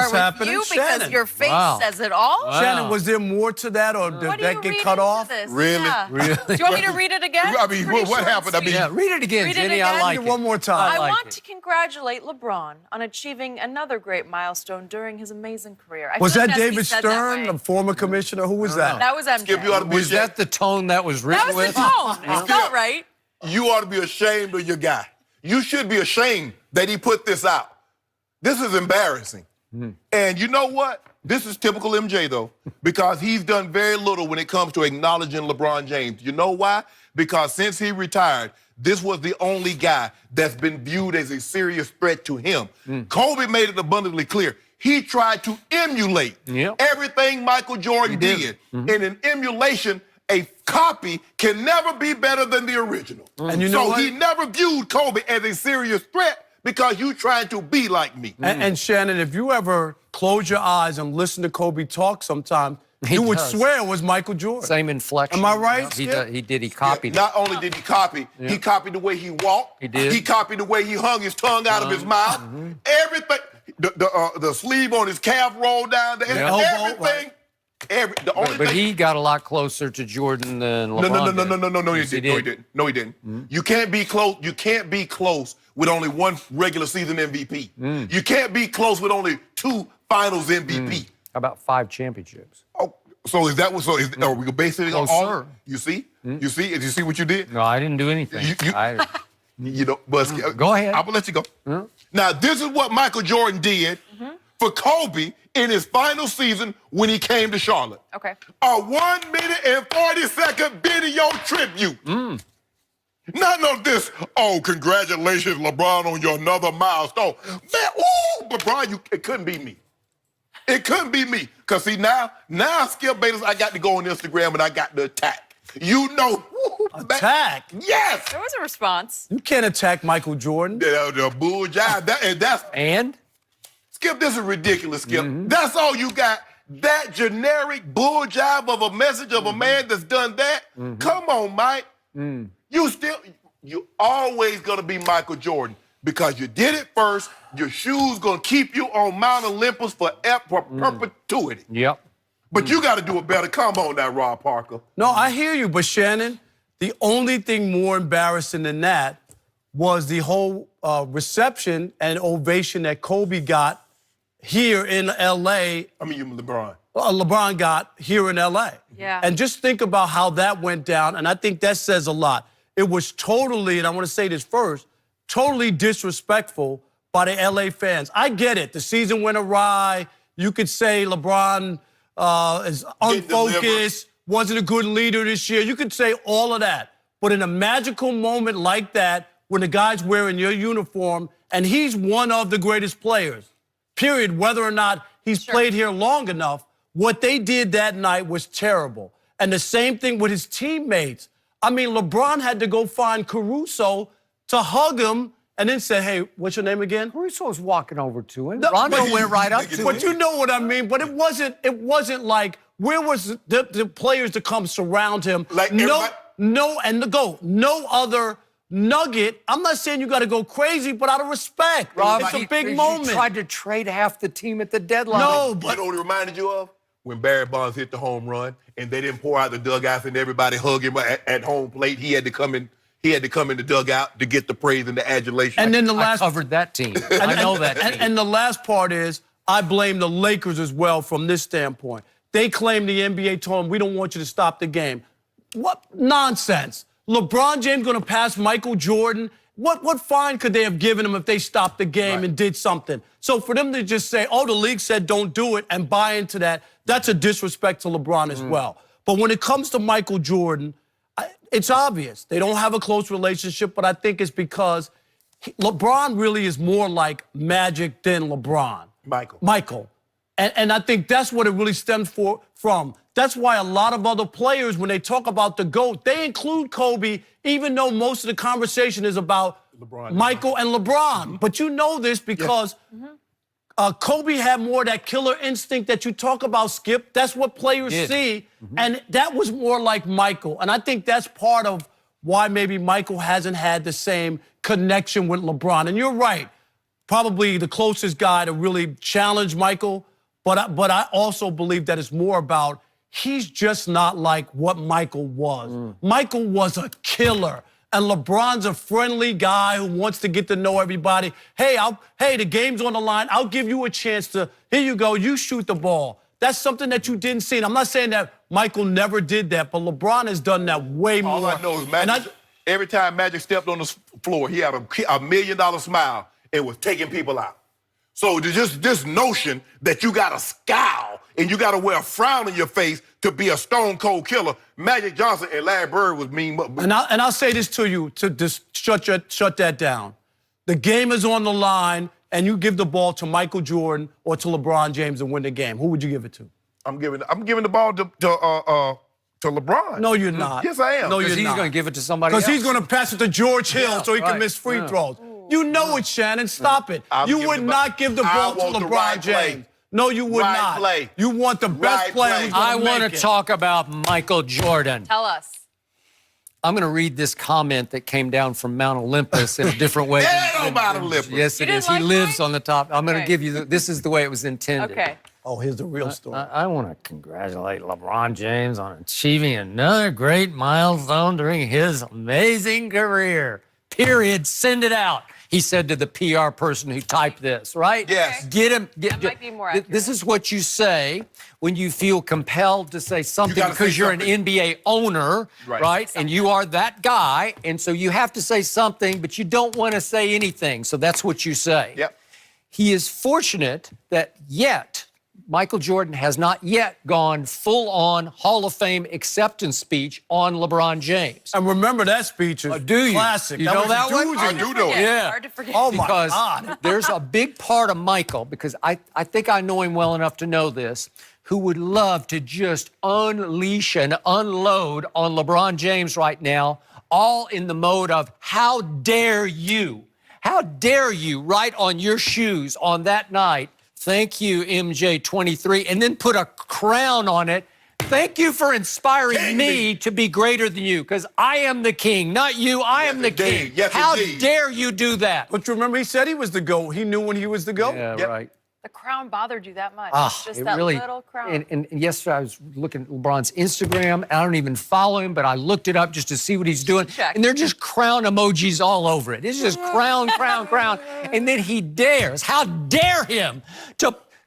start with happening? you Shannon. because your face says it all. Wow. Shannon, was there more to that, or did What do that you get read cut into off? this? Really? Yeah. Really? Do you want me to read it again? I mean, It's pretty what short and happened? I mean, sweet. Yeah, read it again, Read it Jenny. again? I like Read it. it one more time. I like want it. to congratulate LeBron on achieving another great milestone during his amazing career. I Was feel that like it has to be David said that Stern, way. the former commissioner? Who was that? That was MJ. Skip, you ought to be Was that the tone that was That written was with? the tone. It felt right. You ought to be ashamed of your guy. You should be ashamed that he put this out. This is embarrassing. And you know what? This is typical MJ, though, because he's done very little when it comes to acknowledging LeBron James. You know why? Because since he retired, this was the only guy that's been viewed as a serious threat to him. Kobe made it abundantly clear. He tried to emulate everything Michael Jordan did. And in emulation, a copy can never be better than the original. And you know so what? he never viewed Kobe as a serious threat because you trying to be like me. And Shannon, if you ever close your eyes and listen to Kobe talk sometime, you would swear it was Michael Jordan. Same inflection. Am I right, He, Skip? he copied it. Not only did he copy, he copied the way he walked. He did. He copied the way he hung his tongue out of his mouth. Everything. The sleeve on his calf rolled down. Everything. The only But thing. he got a lot closer to Jordan than LeBron No, he Yes, he didn't. did. No, he didn't. You can't be close. You can't be close with only one regular season MVP. You can't be close with only 2 Finals MVP. How about 5 championships? Oh, so is that what? So is, are we basing it on Oh, all? sir. You see? You see? Did you see what you did? No, I didn't do anything. You know, but Go ahead. I'm gonna let you go. Now, this is what Michael Jordan did for Kobe in his final season when he came to Charlotte. Okay. A 1 minute and 40-second video tribute. None of this, oh, congratulations, LeBron, on your another milestone. Man, ooh, LeBron, it couldn't be me. It couldn't be me. Because see, now Skip Bayless, I got to go on Instagram and I got to attack. You know. Attack? Yes. There was a response. You can't attack Michael Jordan. The bull jive. And? Skip, this is ridiculous, Skip. That's all you got. That generic bull jive of a message of a man that's done that? Come on, Mike. You always gonna be Michael Jordan because you did it first. Your shoes gonna keep you on Mount Olympus for perpetuity. Yep. But you gotta do it better. Come on now, Rob Parker. No, I hear you, but Shannon, the only thing more embarrassing than that was the whole reception and ovation that Kobe got here in L.A. I mean, you LeBron. LeBron got here in L.A. Yeah. And just think about how that went down, and I think that says a lot. It was totally, and I want to say this first, totally disrespectful by the L.A. fans. I get it. The season went awry. You could say LeBron is unfocused, wasn't a good leader this year. You could say all of that. But in a magical moment like that, when the guy's wearing your uniform, and he's one of the greatest players, period, whether or not he's played here long enough, what they did that night was terrible. And the same thing with his teammates. I mean, LeBron had to go find Caruso to hug him and then say, hey, what's your name again? Caruso was walking over to him. No, Rondo but went right up to him. But you know what I mean. But it wasn't like, where was the players to come surround him? Like no other nugget. I'm not saying you got to go crazy, but out of respect. Rob, it's a big he moment. tried to trade half the team at the deadline. No, You but know what it reminded you of? When Barry Bonds hit the home run and they didn't pour out the dugouts and everybody hug him at home plate. He had to come in the dugout to get the praise and the adulation. and then the I last covered that team. I know that team. And the last part is, I blame the Lakers as well from this standpoint. They claim the NBA told them, we don't want you to stop the game. What nonsense. LeBron James going to pass Michael Jordan? What fine could they have given him if they stopped the game and did something? So for them to just say, oh, the league said don't do it and buy into that, that's a disrespect to LeBron as well. But when it comes to Michael Jordan, it's obvious. They don't have a close relationship, but I think it's because LeBron really is more like Magic than LeBron. Michael. And I think that's what it really stems from. That's why a lot of other players, when they talk about the GOAT, they include Kobe, even though most of the conversation is about Michael and LeBron. But you know this because Kobe had more of that killer instinct that you talk about, Skip. That's what players see. And that was more like Michael. And I think that's part of why maybe Michael hasn't had the same connection with LeBron. And you're right. probably the closest guy to really challenge Michael. But I also believe that it's more about he's just not like what Michael was. Michael was a killer. And LeBron's a friendly guy who wants to get to know everybody. Hey, the game's on the line. I'll give you a chance to, here you go, you shoot the ball. That's something that you didn't see. And I'm not saying that Michael never did that, but LeBron has done that way more. All I know is Magic, every time Magic stepped on the floor, he had a $1 million smile and was taking people out. So just this notion that you got to scowl and you got to wear a frown on your face to be a stone cold killer, Magic Johnson and Larry Bird was mean. And I'll say this to you to just shut that down. The game is on the line, and you give the ball to Michael Jordan or to LeBron James to win the game. Who would you give it to? I'm giving the ball to LeBron. No, you're not. Yes, I am. No, you're Because he's not. going to give it to somebody else. Because he's going to pass it to George Hill so he can right. miss free throws. You know it, Shannon. Stop it. You would not give the ball to LeBron James. No, you would not. Play. You want the best player who's I going want to to make it. talk about Michael Jordan. Tell us. I'm going to read this comment that came down from Mount Olympus in a different way. Hell, Mount Olympus. Yes, it You is. didn't He like lives mine? on the top. I'm going to Okay. give you, this is the way it was intended. Okay. Oh, here's the real story. I want to congratulate LeBron James on achieving another great milestone during his amazing career. Period. Send it out. He said to the PR person who typed this, right? Yes. Get him. That might be more accurate. This is what you say when you feel compelled to say something gotta because say you're something. an NBA owner, Right. right? And you are that guy, and so you have to say something, but you don't want to say anything. So that's what you say. Yep. He is fortunate that Michael Jordan has not yet gone full-on Hall of Fame acceptance speech on LeBron James. And remember that speech is do you? classic. You know was that one? doozy. I do know it. Yeah. Hard to forget. Oh, my Because God. there's a big part of Michael, because I think I know him well enough to know this, who would love to just unleash and unload on LeBron James right now, all in the mode of, how dare you? How dare you write on your shoes on that night, thank you, MJ23, and then put a crown on it. Thank you for inspiring me to be greater than you, because I am the king, not you. I am the indeed. king. Yes, How indeed. dare you do that? But you remember, he said he was the GOAT. He knew when he was the GOAT. Yeah, Yep. right. The crown bothered you that much. Just It that really, little crown. and yesterday I was looking at LeBron's Instagram. I don't even follow him, but I looked it up just to see what he's doing. Check. And they're just crown emojis all over it. It's just crown, crown, crown. And then he dares, how dare him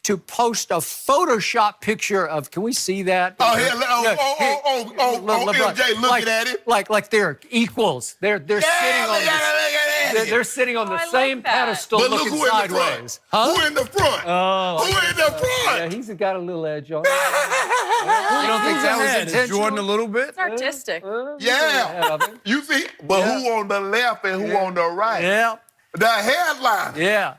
to post a Photoshop picture of, can we see that? Oh, here, LeBron. MJ looking at it. Like they're equals. They're sitting on look at it. they're sitting on the I like same that. pedestal But look looking who in the sideways. front. Who in the front? Oh. Who in the Yeah, front? he's got a little edge on him. You don't think that was Ahead. Is intentional? Jordan a little bit? It's artistic. Yeah. You see? But Yeah. who on the left and who on the right? Yeah, The headline. yeah.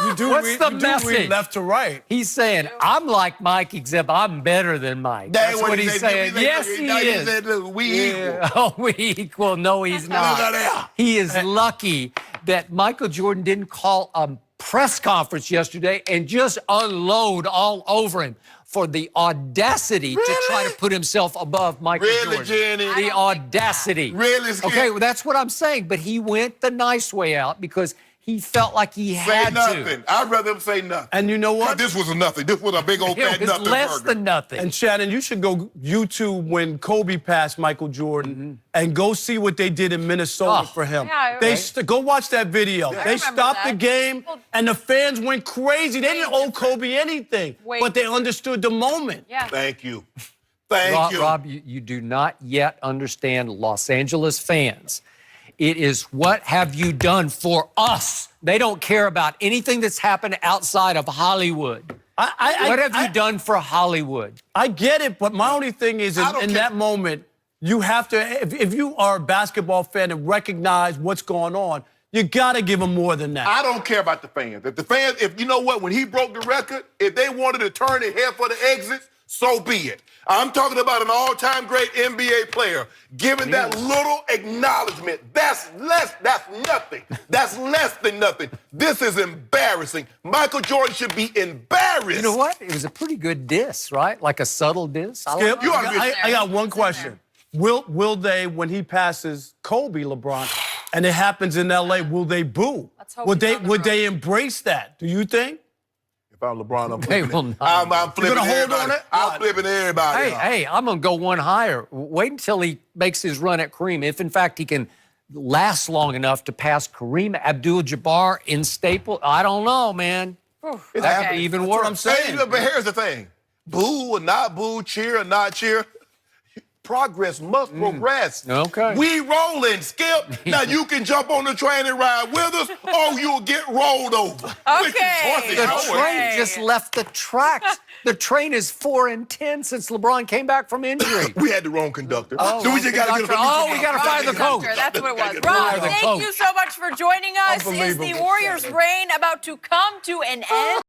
You do What's read, the you do message? read left to right. He's saying, I'm like Mike, except I'm better than Mike. That's what he's saying. Yes, he is. Said, look, we equal. Yeah. Oh, we equal. No, he's Look at not. that. He is lucky that Michael Jordan didn't call a press conference yesterday and just unload all over him for the audacity to try to put himself above Michael Really, Jordan. Jenny? The I don't think audacity. Really, Skip? Okay, well, that's what I'm saying. But he went the nice way out because he felt like he Say had nothing. to. I'd rather him say nothing. And you know what? This was a nothing. This was a big old It fat was nothing less burger. than nothing. And Shannon, you should go YouTube when Kobe passed Michael Jordan and go see what they did in Minnesota Oh. for him. Yeah, They right. go watch that video. They remember stopped the that. game Well, and the fans went crazy. They didn't owe Kobe anything, Way but they understood the moment. Yeah. Thank you. Thank you. Rob, you do not yet understand Los Angeles fans. It is, what have you done for us? They don't care about anything that's happened outside of Hollywood. What have you done for Hollywood? I get it, but my only thing is I don't in care. that moment, you have to, if you are a basketball fan and recognize what's going on, you got to give them more than that. I don't care about the fans. If the fans, if you know what, when he broke the record, if they wanted to turn their head for the exits, so be it. I'm talking about an all-time great NBA player giving that little acknowledgement. That's nothing. That's less than nothing. This is embarrassing. Michael Jordan should be embarrassed. You know what? It was a pretty good diss, right? Like a subtle diss. I like Skip, it. You ought to be- I got one It's in there. question. Will they, when he passes Kobe, LeBron, and it happens in LA, will they boo? Let's hope Would he's they on the would road. they embrace that? Do you think? If I'm LeBron, I'm They flipping will it. not. I'm flipping gonna hold everybody. on it? I'm flipping everybody. Hey, I'm going to go one higher. Wait until he makes his run at Kareem. If, in fact, he can last long enough to pass Kareem Abdul-Jabbar in Staple, I don't know, man. It's That could happening. be even That's what worse. I'm saying. Hey, but here's the thing. Boo or not boo, cheer or not cheer, progress must progress. Okay. We rolling, Skip. Now you can jump on the train and ride with us, or you'll get rolled over. Which is Okay. horse is The yours. train just left the tracks. The train is 4 and 10 since LeBron came back from injury. We had the wrong conductor. Oh, so we just got to get a conductor. Oh, we gotta fire the coach. That's what it was. Fire Ron, the thank coach. you so much for joining us. Is the Unbelievable. Warriors' reign about to come to an end?